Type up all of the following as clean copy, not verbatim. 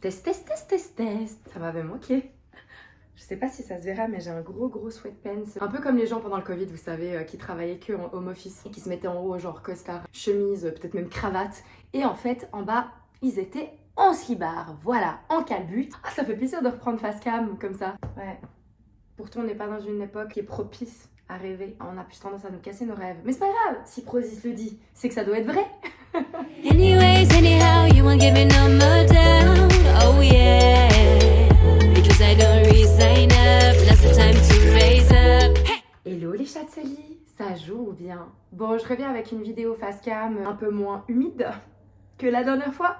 Test, test, test, test, test. Ça m'avait manqué. Je sais pas si ça se verra, mais j'ai un gros sweatpants. Un peu comme les gens pendant le Covid, vous savez, qui travaillaient que en home office, qui se mettaient en haut, genre costard, chemise, peut-être même cravate. Et en fait, en bas, ils étaient en slibard. Voilà, en calbut. Ah, ça fait plaisir de reprendre face cam comme ça. Ouais. Pourtant, on n'est pas dans une époque qui est propice à rêver. On a plus tendance à nous casser nos rêves. Mais c'est pas grave, si Prozis le dit, c'est que ça doit être vrai. Anyways, anyhow, you won't give me no more down. Oh yeah, because I don't resign up. Now's the time to raise up. Hey! Hello les chatselis, ça joue ou bien? Bon, je reviens avec une vidéo face cam un peu moins humide que la dernière fois.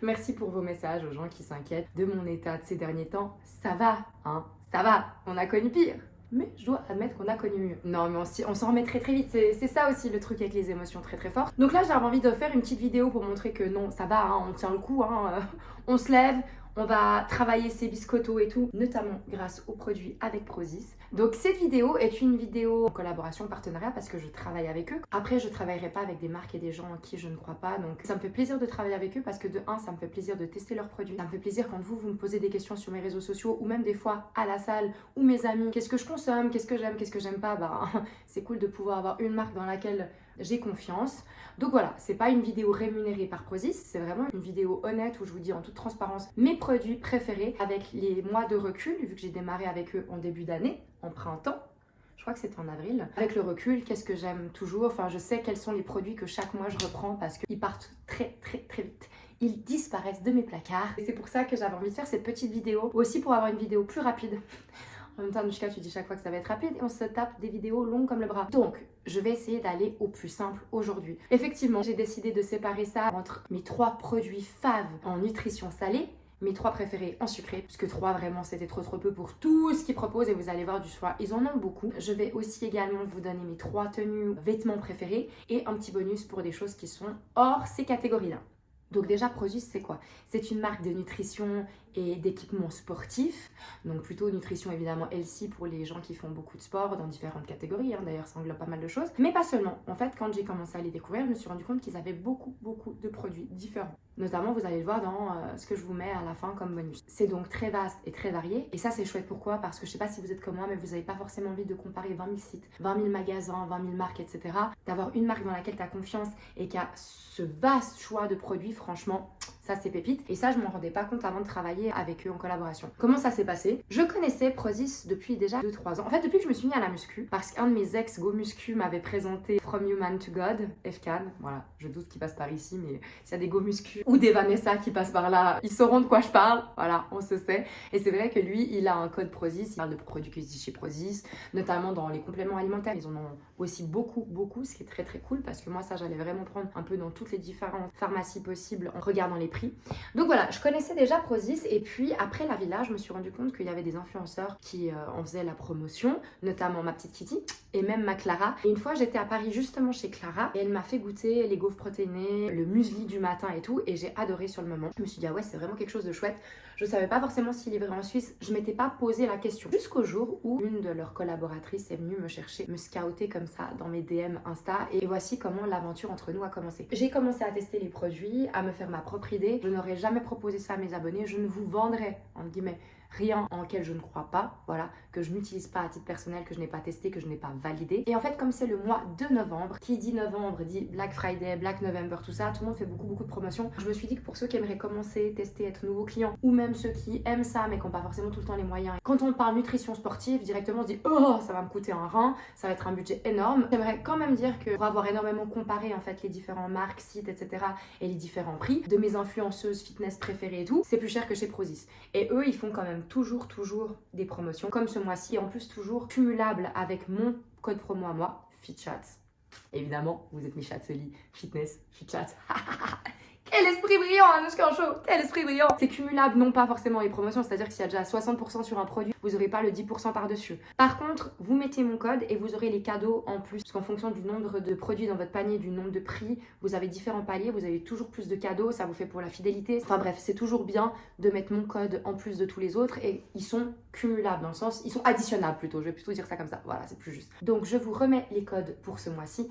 Merci pour vos messages aux gens qui s'inquiètent de mon état de ces derniers temps. Ça va, hein? Ça va, on a connu pire. Mais je dois admettre qu'on a connu mieux. Non, mais on s'en remet très vite. C'est ça aussi le truc avec les émotions très fortes. Donc là, j'avais envie de faire une petite vidéo pour montrer que non, ça va, hein, on tient le coup, hein, on se lève, on va travailler ses biscottos et tout, notamment grâce aux produits avec Prozis. Donc cette vidéo est une vidéo en collaboration, partenariat, parce que je travaille avec eux. Après, je travaillerai pas avec des marques et des gens en qui je ne crois pas. Donc ça me fait plaisir de travailler avec eux parce que de un, ça me fait plaisir de tester leurs produits. Ça me fait plaisir quand vous me posez des questions sur mes réseaux sociaux ou même des fois à la salle ou mes amis. Qu'est-ce que je consomme, qu'est-ce que j'aime pas. Bah, c'est cool de pouvoir avoir une marque dans laquelle j'ai confiance. Donc voilà, c'est pas une vidéo rémunérée par Prozis, c'est vraiment une vidéo honnête où je vous dis en toute transparence mes produits préférés avec les mois de recul, vu que j'ai démarré avec eux en début d'année, en printemps. Je crois que c'était en avril. Avec le recul, qu'est-ce que j'aime toujours? Enfin, je sais quels sont les produits que chaque mois je reprends parce qu'ils partent très vite. Ils disparaissent de mes placards. Et c'est pour ça que j'avais envie de faire cette petite vidéo. Aussi pour avoir une vidéo plus rapide. En même temps, Anushka, tu dis chaque fois que ça va être rapide et on se tape des vidéos longues comme le bras. Donc, je vais essayer d'aller au plus simple aujourd'hui. Effectivement, j'ai décidé de séparer ça entre mes 3 produits faves en nutrition salée, mes 3 préférés en sucré, puisque 3 vraiment c'était trop peu pour tout ce qu'ils proposent et vous allez voir du choix, ils en ont beaucoup. Je vais aussi également vous donner mes 3 tenues vêtements préférés et un petit bonus pour des choses qui sont hors ces catégories-là. Donc déjà, Prozis, c'est quoi? C'est une marque de nutrition et d'équipements sportifs. Donc plutôt nutrition évidemment healthy pour les gens qui font beaucoup de sport dans différentes catégories. Hein. D'ailleurs, ça englobe pas mal de choses. Mais pas seulement. En fait, quand j'ai commencé à les découvrir, je me suis rendu compte qu'ils avaient beaucoup de produits différents. Notamment, vous allez le voir dans ce que je vous mets à la fin comme bonus. C'est donc très vaste et très varié. Et ça, c'est chouette. Pourquoi? Parce que je sais pas si vous êtes comme moi, mais vous n'avez pas forcément envie de comparer 20 000 sites, 20 000 magasins, 20 000 marques, etc. D'avoir une marque dans laquelle tu as confiance et qui a ce vaste choix de produits, franchement, ça c'est pépite. Et ça, je m'en rendais pas compte avant de travailler avec eux en collaboration. Comment ça s'est passé? Je connaissais Prozis depuis déjà 2-3 ans. En fait, depuis que je me suis mis à la muscu, parce qu'un de mes ex go muscu m'avait présenté From Human to God, FCAN. Voilà, je doute qu'il passe par ici, mais s'il y a des go muscu ou des Vanessa qui passent par là, ils sauront de quoi je parle. Voilà, on se sait. Et c'est vrai que lui, il a un code Prozis. Il parle de produits qui existent chez Prozis, notamment dans les compléments alimentaires. Ils en ont aussi beaucoup, ce qui est très cool, parce que moi, ça, j'allais vraiment prendre un peu dans toutes les différentes pharmacies possibles en regardant les prix. Donc voilà, je connaissais déjà Prozis et puis après la villa, je me suis rendu compte qu'il y avait des influenceurs qui en faisaient la promotion, notamment ma petite Kitty et même ma Clara. Et une fois, j'étais à Paris justement chez Clara et elle m'a fait goûter les gaufres protéinées, le muesli du matin et tout et j'ai adoré sur le moment. Je me suis dit ah ouais, c'est vraiment quelque chose de chouette. Je savais pas forcément s'ils livraient en Suisse, je m'étais pas posé la question. Jusqu'au jour où une de leurs collaboratrices est venue me chercher, me scouter comme ça dans mes DM Insta et voici comment l'aventure entre nous a commencé. J'ai commencé à tester les produits, à me faire ma propre idée. Je n'aurais jamais proposé ça à mes abonnés, je ne vous vendrai, entre guillemets, rien en lequel je ne crois pas, voilà, que je n'utilise pas à titre personnel, que je n'ai pas testé, que je n'ai pas validé. Et en fait, comme c'est le mois de novembre, qui dit novembre dit Black Friday, Black November, tout ça, tout le monde fait beaucoup de promotions. Je me suis dit que pour ceux qui aimeraient commencer, tester, être nouveaux clients, ou même ceux qui aiment ça, mais qui n'ont pas forcément tout le temps les moyens, quand on parle nutrition sportive, directement on se dit oh, ça va me coûter un rein, ça va être un budget énorme. J'aimerais quand même dire que pour avoir énormément comparé en fait les différentes marques, sites, etc. et les différents prix de mes influenceuses fitness préférées et tout, c'est plus cher que chez Prozis. Et eux, ils font quand même toujours des promotions comme ce mois-ci, en plus toujours cumulable avec mon code promo à moi, FitChats. Évidemment, vous êtes mes chatselis, fitness, FitChats. Quel esprit brillant, Anushka en show! Quel esprit brillant! C'est cumulable, non pas forcément les promotions, c'est-à-dire que s'il y a déjà 60% sur un produit, vous n'aurez pas le 10% par-dessus. Par contre, vous mettez mon code et vous aurez les cadeaux en plus. Parce qu'en fonction du nombre de produits dans votre panier, du nombre de prix, vous avez différents paliers, vous avez toujours plus de cadeaux, ça vous fait pour la fidélité. Enfin bref, c'est toujours bien de mettre mon code en plus de tous les autres et ils sont cumulables dans le sens, ils sont additionnables plutôt, je vais plutôt dire ça comme ça, voilà, c'est plus juste. Donc je vous remets les codes pour ce mois-ci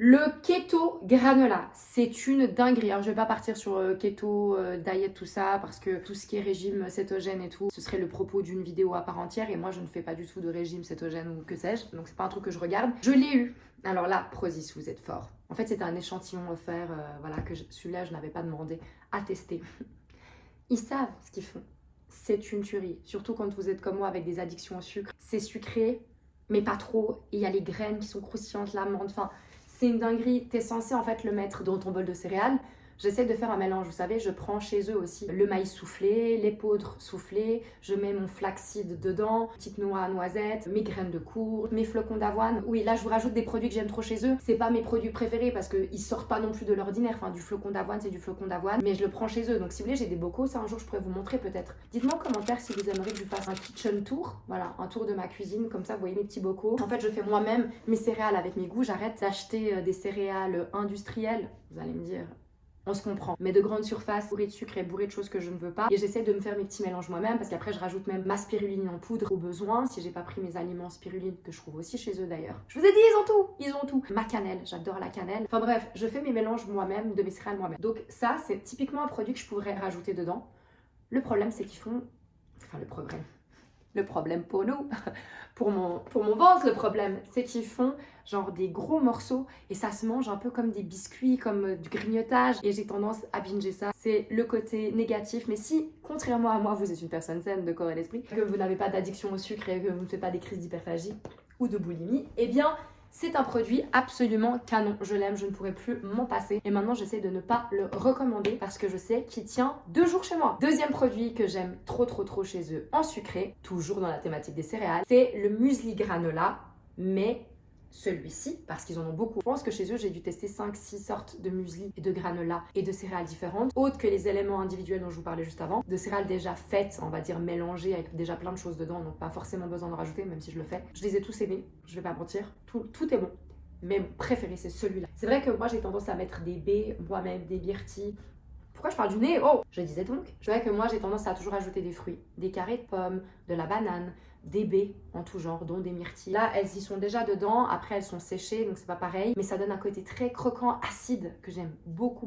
Le keto granola, c'est une dinguerie. Alors je vais pas partir sur keto, diet, tout ça, parce que tout ce qui est régime cétogène et tout, ce serait le propos d'une vidéo à part entière, et moi je ne fais pas du tout de régime cétogène ou que sais-je, donc c'est pas un truc que je regarde. Je l'ai eu. Alors là, Prozis, vous êtes fort. En fait, c'était un échantillon offert, voilà, que celui-là je n'avais pas demandé à tester. Ils savent ce qu'ils font. C'est une tuerie, surtout quand vous êtes comme moi avec des addictions au sucre. C'est sucré, mais pas trop, et il y a les graines qui sont croustillantes, l'amande, enfin... C'est une dinguerie, t'es censé en fait le mettre dans ton bol de céréales. J'essaie de faire un mélange, vous savez, je prends chez eux aussi le maïs soufflé, les poudres soufflées, je mets mon flaxseed dedans, petite noix à noisette, mes graines de courge, mes flocons d'avoine. Oui, là je vous rajoute des produits que j'aime trop chez eux. C'est pas mes produits préférés parce qu'ils sortent pas non plus de l'ordinaire. Enfin, du flocon d'avoine, c'est du flocon d'avoine, mais je le prends chez eux. Donc si vous voulez, j'ai des bocaux, ça un jour je pourrais vous montrer peut-être. Dites-moi en commentaire si vous aimeriez que je fasse un kitchen tour. Voilà, un tour de ma cuisine, comme ça vous voyez mes petits bocaux. En fait, je fais moi-même mes céréales avec mes goûts. J'arrête d'acheter des céréales industrielles. Vous allez me dire... On se comprend, mais de grande surface, bourré de sucre et bourré de choses que je ne veux pas. Et j'essaie de me faire mes petits mélanges moi-même parce qu'après je rajoute même ma spiruline en poudre au besoin si j'ai pas pris mes aliments spiruline que je trouve aussi chez eux d'ailleurs. Je vous ai dit, ils ont tout. Ma cannelle, j'adore la cannelle. Enfin bref, je fais mes mélanges moi-même, de mes céréales moi-même. Donc ça, c'est typiquement un produit que je pourrais rajouter dedans. Le problème, c'est qu'ils font... Enfin, le problème pour nous, pour mon ventre, le problème, c'est qu'ils font genre des gros morceaux et ça se mange un peu comme des biscuits, comme du grignotage, et j'ai tendance à binger ça. C'est le côté négatif, mais si, contrairement à moi, vous êtes une personne saine de corps et d'esprit, que vous n'avez pas d'addiction au sucre et que vous ne faites pas des crises d'hyperphagie ou de boulimie, eh bien... C'est un produit absolument canon, je l'aime, je ne pourrais plus m'en passer. Et maintenant j'essaie de ne pas le recommander parce que je sais qu'il tient 2 jours chez moi. Deuxième produit que j'aime trop chez eux en sucré, toujours dans la thématique des céréales, c'est le muesli granola, mais celui-ci, parce qu'ils en ont beaucoup. Je pense que chez eux, j'ai dû tester 5-6 sortes de muesli et de granola et de céréales différentes, autres que les éléments individuels dont je vous parlais juste avant. De céréales déjà faites, on va dire mélangées avec déjà plein de choses dedans, donc pas forcément besoin de rajouter, même si je le fais. Je les ai tous aimés, je vais pas mentir, tout est bon. Mais mon préféré, c'est celui-là. C'est vrai que moi, j'ai tendance à mettre des baies, moi-même, des myrtilles. Pourquoi je parle du nez? Oh, je disais donc. C'est vrai que moi, j'ai tendance à toujours ajouter des fruits, des carrés de pommes, de la banane, des baies en tout genre, dont des myrtilles. Là, elles y sont déjà dedans. Après, elles sont séchées, donc c'est pas pareil. Mais ça donne un côté très croquant, acide, que j'aime beaucoup.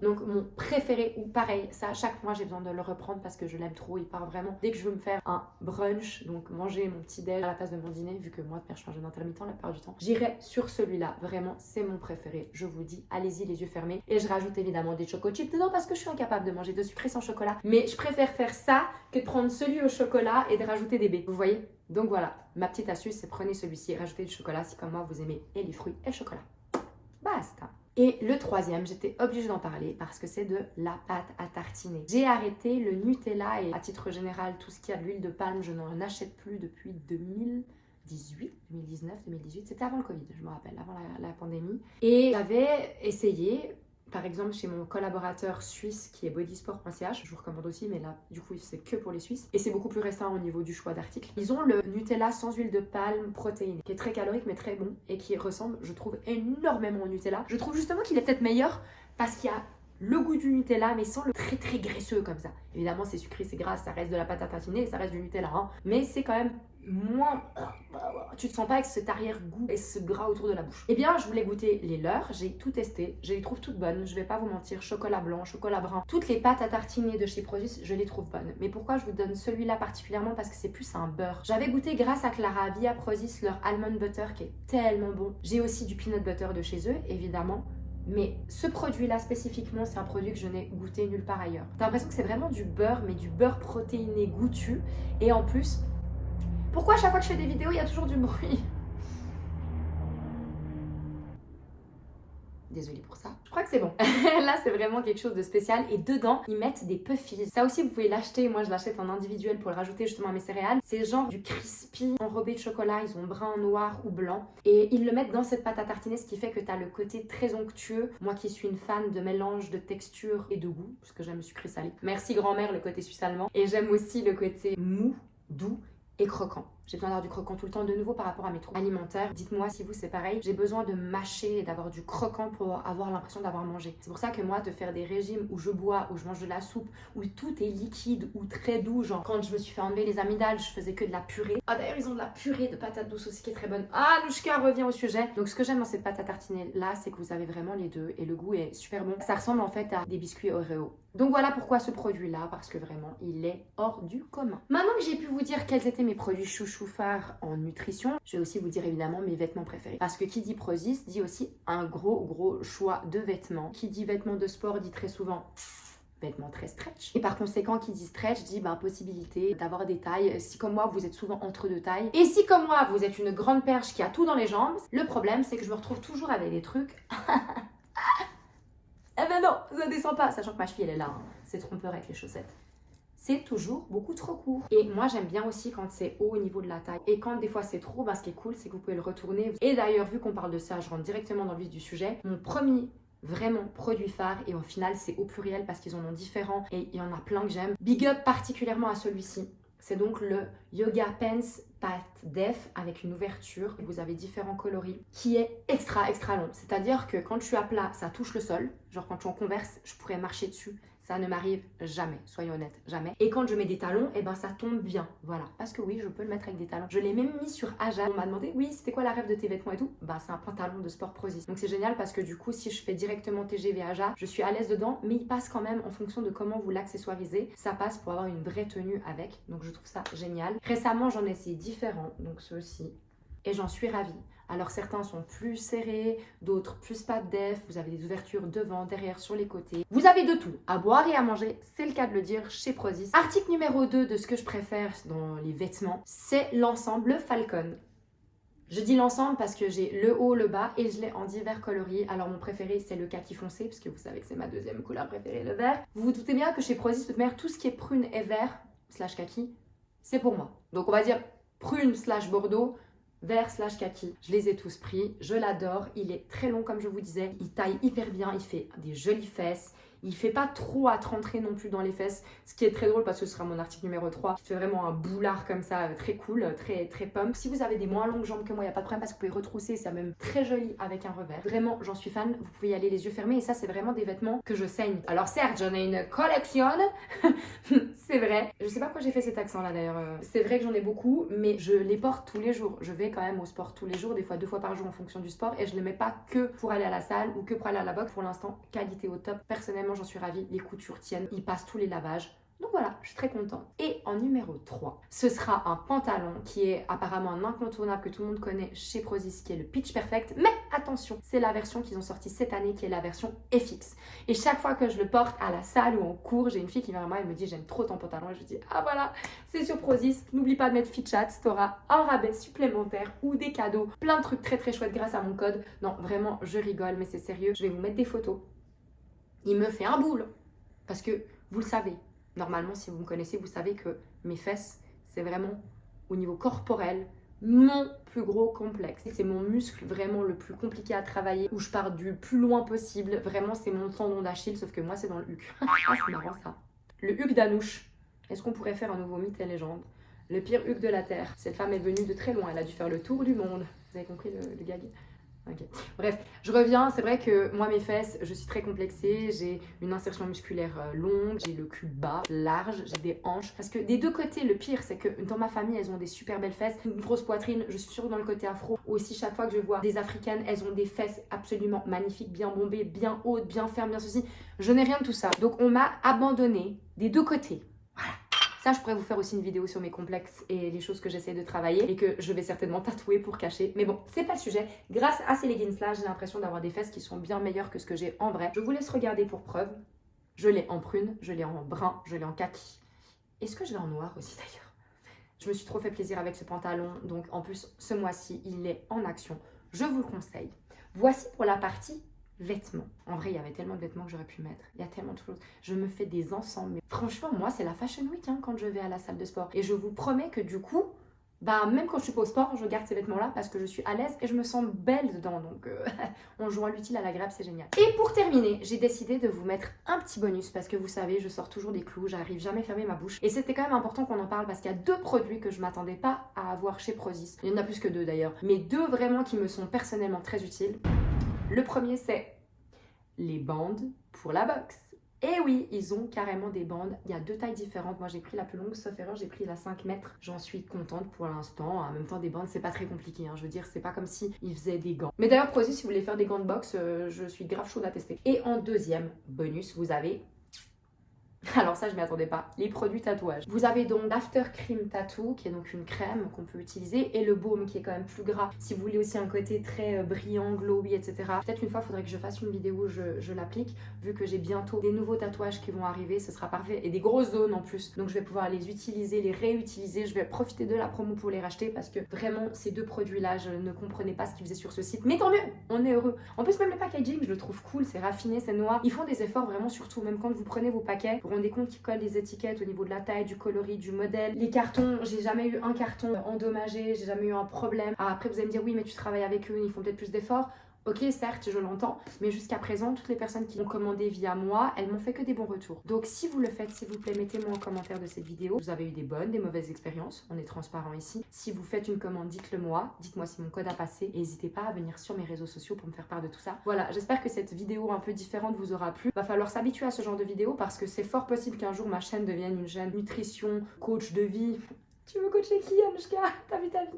Donc, mon préféré, ou pareil, ça, chaque mois, j'ai besoin de le reprendre parce que je l'aime trop. Il part vraiment. Dès que je veux me faire un brunch, donc manger mon petit déj à la place de mon dîner, vu que moi, je suis un jeune intermittent la plupart du temps, j'irai sur celui-là. Vraiment, c'est mon préféré. Je vous dis, allez-y les yeux fermés. Et je rajoute évidemment des choco chips dedans parce que je suis incapable de manger de sucré sans chocolat. Mais je préfère faire ça que de prendre celui au chocolat et de rajouter des baies. Vous voyez? Donc voilà, ma petite astuce, c'est prenez celui-ci et rajoutez du chocolat si comme moi vous aimez et les fruits et le chocolat. Basta. Et le troisième, j'étais obligée d'en parler parce que c'est de la pâte à tartiner. J'ai arrêté le Nutella et à titre général, tout ce qui a de l'huile de palme, je n'en achète plus depuis 2018, 2019, 2018. C'était avant le Covid, je me rappelle, avant la pandémie. Et j'avais essayé... Par exemple, chez mon collaborateur suisse qui est bodysport.ch, je vous recommande aussi, mais là, du coup, c'est que pour les Suisses. Et c'est beaucoup plus restreint au niveau du choix d'articles. Ils ont le Nutella sans huile de palme protéinée, qui est très calorique, mais très bon, et qui ressemble, je trouve, énormément au Nutella. Je trouve justement qu'il est peut-être meilleur parce qu'il y a le goût du Nutella, mais sans le très graisseux comme ça. Évidemment, c'est sucré, c'est gras, ça reste de la pâte à tartiner, ça reste du Nutella, hein. Mais c'est quand même moins... Tu te sens pas avec cet arrière-goût et ce gras autour de la bouche. Eh bien, je voulais goûter les leurs, j'ai tout testé, je les trouve toutes bonnes, je vais pas vous mentir, chocolat blanc, chocolat brun, toutes les pâtes à tartiner de chez Prozis, je les trouve bonnes. Mais pourquoi je vous donne celui-là particulièrement? Parce que c'est plus un beurre. J'avais goûté grâce à Clara via Prozis leur almond butter qui est tellement bon. J'ai aussi du peanut butter de chez eux, évidemment. Mais ce produit-là spécifiquement, c'est un produit que je n'ai goûté nulle part ailleurs. T'as l'impression que c'est vraiment du beurre, mais du beurre protéiné goûtu. Et en plus, pourquoi à chaque fois que je fais des vidéos, il y a toujours du bruit? Désolée pour ça. Je crois que c'est bon. Là, c'est vraiment quelque chose de spécial. Et dedans, ils mettent des puffs. Ça aussi, vous pouvez l'acheter. Moi, je l'achète en individuel pour le rajouter justement à mes céréales. C'est genre du crispy enrobé de chocolat. Ils ont brun, noir ou blanc. Et ils le mettent dans cette pâte à tartiner, ce qui fait que tu as le côté très onctueux. Moi qui suis une fan de mélange de texture et de goût, parce que j'aime le sucré salé. Merci grand-mère, le côté suisse allemand. Et j'aime aussi le côté mou, doux et croquant. J'ai besoin d'avoir du croquant tout le temps. De nouveau, par rapport à mes troubles alimentaires, dites-moi si vous c'est pareil. J'ai besoin de mâcher et d'avoir du croquant pour avoir l'impression d'avoir mangé. C'est pour ça que moi, de faire des régimes où je bois, où je mange de la soupe, où tout est liquide ou très doux, genre quand je me suis fait enlever les amygdales, je faisais que de la purée. Ah d'ailleurs, ils ont de la purée de patates douces aussi qui est très bonne. Ah, Louchka revient au sujet. Donc ce que j'aime dans cette pâte à tartiner là, c'est que vous avez vraiment les deux et le goût est super bon. Ça ressemble en fait à des biscuits Oreo. Donc voilà pourquoi ce produit-là, parce que vraiment, il est hors du commun. Maintenant que j'ai pu vous dire quels étaient mes produits chouchou phares en nutrition, je vais aussi vous dire évidemment mes vêtements préférés. Parce que qui dit Prozis dit aussi un gros choix de vêtements. Qui dit vêtements de sport dit très souvent vêtements très stretch. Et par conséquent, qui dit stretch dit possibilité d'avoir des tailles. Si comme moi, vous êtes souvent entre deux tailles. Et si comme moi, vous êtes une grande perche qui a tout dans les jambes, le problème, c'est que je me retrouve toujours avec des trucs... Eh ben non, ça descend pas, sachant que ma cheville elle est là, hein. C'est trompeur avec les chaussettes. C'est toujours beaucoup trop court. Et moi j'aime bien aussi quand c'est haut au niveau de la taille. Et quand des fois c'est trop, ce qui est cool c'est que vous pouvez le retourner. Et d'ailleurs vu qu'on parle de ça, je rentre directement dans le vif du sujet. Mon premier vraiment produit phare et au final c'est au pluriel parce qu'ils en ont différents et il y en a plein que j'aime. Big up particulièrement à celui-ci. C'est donc le Yoga Pants Pat Def avec une ouverture. Vous avez différents coloris qui est extra long. C'est-à-dire que quand je suis à plat, ça touche le sol. Genre quand je suis en Converse, je pourrais marcher dessus. Ça ne m'arrive jamais, soyons honnêtes, jamais. Et quand je mets des talons, ça tombe bien. Voilà, parce que oui, je peux le mettre avec des talons. Je l'ai même mis sur Aja. On m'a demandé, oui, c'était quoi la rêve de tes vêtements et tout. C'est un pantalon de sport Prozis. Donc c'est génial parce que du coup, si je fais directement TGV Aja, je suis à l'aise dedans, mais il passe quand même en fonction de comment vous l'accessoirisez. Ça passe pour avoir une vraie tenue avec. Donc je trouve ça génial. Récemment, j'en ai essayé différents, donc ceux-ci. Et j'en suis ravie. Alors certains sont plus serrés, d'autres plus pas de def, vous avez des ouvertures devant, derrière, sur les côtés. Vous avez de tout, à boire et à manger, c'est le cas de le dire chez Prozis. Article numéro 2 de ce que je préfère dans les vêtements, c'est l'ensemble Falcon. Je dis l'ensemble parce que j'ai le haut, le bas et je l'ai en divers coloris. Alors mon préféré c'est le kaki foncé parce que vous savez que c'est ma deuxième couleur préférée, le vert. Vous vous doutez bien que chez Prozis, de toute manière, tout ce qui est prune et vert, slash kaki, c'est pour moi. Donc on va dire prune slash bordeaux, vert slash kaki. Je les ai tous pris, je l'adore, il est très long comme je vous disais, il taille hyper bien, il fait des jolies fesses, il fait pas trop à te rentrer non plus dans les fesses, ce qui est très drôle parce que ce sera mon article numéro 3, qui fait vraiment un boulard comme ça, très cool, très pump. Si vous avez des moins longues jambes que moi, il n'y a pas de problème parce que vous pouvez retrousser, c'est même très joli avec un revers. Vraiment, j'en suis fan, vous pouvez y aller les yeux fermés et ça c'est vraiment des vêtements que je saigne. Alors certes, j'en ai une collection, c'est vrai. Je sais pas pourquoi j'ai fait cet accent là d'ailleurs, c'est vrai que j'en ai beaucoup, mais je les porte tous les jours. Je vais quand même au sport tous les jours, des fois 2 fois par jour en fonction du sport et je les mets pas que pour aller à la salle ou que pour aller à la boxe. Pour l'instant, qualité au top. Personnellement, j'en suis ravie, les coutures tiennent, ils passent tous les lavages. Donc voilà, je suis très contente. Et en numéro 3, ce sera un pantalon qui est apparemment un incontournable que tout le monde connaît chez Prozis, qui est le Pitch Perfect. Mais attention, c'est la version qu'ils ont sortie cette année, qui est la version FX. Et chaque fois que je le porte à la salle ou en cours, j'ai une fille qui vient vers moi et me dit j'aime trop ton pantalon. Et je lui dis ah voilà, c'est sur Prozis. N'oublie pas de mettre FitChat, t'auras un rabais supplémentaire ou des cadeaux. Plein de trucs très chouettes grâce à mon code. Non, vraiment, je rigole, mais c'est sérieux. Je vais vous mettre des photos. Il me fait un boule. Parce que vous le savez. Normalement, si vous me connaissez, vous savez que mes fesses, c'est vraiment au niveau corporel mon plus gros complexe. C'est mon muscle vraiment le plus compliqué à travailler, où je pars du plus loin possible. Vraiment, c'est mon tendon d'Achille, sauf que moi, c'est dans le huc. Ah, c'est marrant ça. Le huc d'Anouche. Est-ce qu'on pourrait faire un nouveau mythe et légende? Le pire huc de la Terre. Cette femme est venue de très loin, elle a dû faire le tour du monde. Vous avez compris le gag? Okay. Bref, je reviens, c'est vrai que moi mes fesses, je suis très complexée, j'ai une insertion musculaire longue, j'ai le cul bas, large, j'ai des hanches. Parce que des deux côtés, le pire c'est que dans ma famille, elles ont des super belles fesses, une grosse poitrine, je suis sûre dans le côté afro. Aussi chaque fois que je vois des africaines, elles ont des fesses absolument magnifiques, bien bombées, bien hautes, bien fermes, bien ceci. Je n'ai rien de tout ça. Donc on m'a abandonnée des deux côtés. Voilà. Ça, je pourrais vous faire aussi une vidéo sur mes complexes et les choses que j'essaie de travailler et que je vais certainement tatouer pour cacher. Mais bon, c'est pas le sujet. Grâce à ces leggings-là, j'ai l'impression d'avoir des fesses qui sont bien meilleures que ce que j'ai en vrai. Je vous laisse regarder pour preuve. Je l'ai en prune, je l'ai en brun, je l'ai en kaki. Est-ce que je l'ai en noir aussi d'ailleurs? Je me suis trop fait plaisir avec ce pantalon. Donc en plus, ce mois-ci, il est en action. Je vous le conseille. Voici pour la partie vêtements. En vrai, il y avait tellement de vêtements que j'aurais pu mettre. Il y a tellement de choses. Je me fais des ensembles. Mais franchement, moi, c'est la Fashion Week quand je vais à la salle de sport. Et je vous promets que du coup, bah même quand je suis pas au sport, je garde ces vêtements-là parce que je suis à l'aise et je me sens belle dedans. Donc on joint l'utile à l'agréable, c'est génial. Et pour terminer, j'ai décidé de vous mettre un petit bonus parce que vous savez, je sors toujours des clous, j'arrive jamais à fermer ma bouche. Et c'était quand même important qu'on en parle parce qu'il y a 2 produits que je m'attendais pas à avoir chez Prozis. Il y en a plus que 2 d'ailleurs, mais 2 vraiment qui me sont personnellement très utiles. Le premier, c'est les bandes pour la boxe. Et oui, ils ont carrément des bandes. Il y a 2 tailles différentes. Moi, j'ai pris la plus longue, sauf erreur, j'ai pris la 5 mètres. J'en suis contente pour l'instant. En même temps, des bandes, c'est pas très compliqué. Je veux dire, c'est pas comme si ils faisaient des gants. Mais d'ailleurs, Prozis, si vous voulez faire des gants de boxe, je suis grave chaude à tester. Et en deuxième bonus, vous avez... Alors ça, je m'y attendais pas. Les produits tatouage. Vous avez donc l'After Cream Tattoo, qui est donc une crème qu'on peut utiliser, et le baume qui est quand même plus gras. Si vous voulez aussi un côté très brillant, glowy, etc. Peut-être une fois, il faudrait que je fasse une vidéo où je l'applique. Vu que j'ai bientôt des nouveaux tatouages qui vont arriver, ce sera parfait. Et des grosses zones en plus. Donc je vais pouvoir les utiliser, les réutiliser. Je vais profiter de la promo pour les racheter parce que vraiment, ces 2 produits-là, je ne comprenais pas ce qu'ils faisaient sur ce site. Mais tant mieux, on est heureux. En plus, même le packaging, je le trouve cool. C'est raffiné, c'est noir. Ils font des efforts vraiment surtout. Même quand vous prenez vos paquets, vous vous rendez compte qu'ils collent les étiquettes au niveau de la taille, du coloris, du modèle. Les cartons, j'ai jamais eu un carton endommagé, j'ai jamais eu un problème. Après, vous allez me dire, oui, mais tu travailles avec eux, ils font peut-être plus d'efforts. Ok, certes, je l'entends, mais jusqu'à présent, toutes les personnes qui ont commandé via moi, elles m'ont fait que des bons retours. Donc, si vous le faites, s'il vous plaît, mettez-moi en commentaire de cette vidéo. Vous avez eu des bonnes, des mauvaises expériences, on est transparent ici. Si vous faites une commande, dites-le moi, dites-moi si mon code a passé et n'hésitez pas à venir sur mes réseaux sociaux pour me faire part de tout ça. Voilà, j'espère que cette vidéo un peu différente vous aura plu. Va falloir s'habituer à ce genre de vidéo parce que c'est fort possible qu'un jour ma chaîne devienne une chaîne nutrition, coach de vie. Tu veux coacher qui, Anushka? T'as vu ta vie?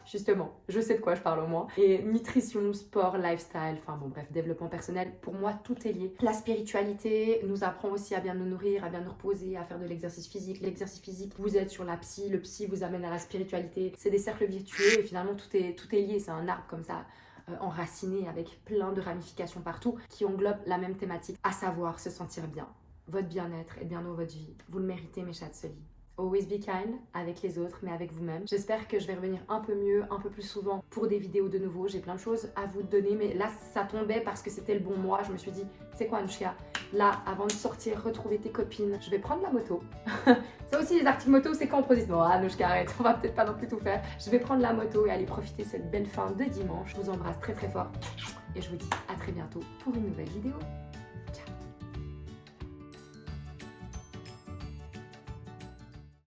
Justement, je sais de quoi je parle au moins. Et nutrition, sport, lifestyle, enfin bon bref, développement personnel, pour moi tout est lié. La spiritualité nous apprend aussi à bien nous nourrir, à bien nous reposer, à faire de l'exercice physique. L'exercice physique, vous êtes sur la psy, le psy vous amène à la spiritualité. C'est des cercles vertueux et finalement tout est lié, c'est un arbre comme ça. Enraciné avec plein de ramifications partout qui englobent la même thématique, à savoir se sentir bien. Votre bien-être et bien dans votre vie. Vous le méritez mes chats de Soli. Always be kind avec les autres, mais avec vous-même. J'espère que je vais revenir un peu mieux, un peu plus souvent pour des vidéos de nouveau. J'ai plein de choses à vous donner, mais là, ça tombait parce que c'était le bon mois. Je me suis dit, c'est quoi Anushka? Là, avant de sortir, retrouver tes copines, je vais prendre la moto. Ça aussi, les articles moto, c'est quand on Prozis. Non, Anushka, arrête, on va peut-être pas non plus tout faire. Je vais prendre la moto et aller profiter de cette belle fin de dimanche. Je vous embrasse très très fort et je vous dis à très bientôt pour une nouvelle vidéo.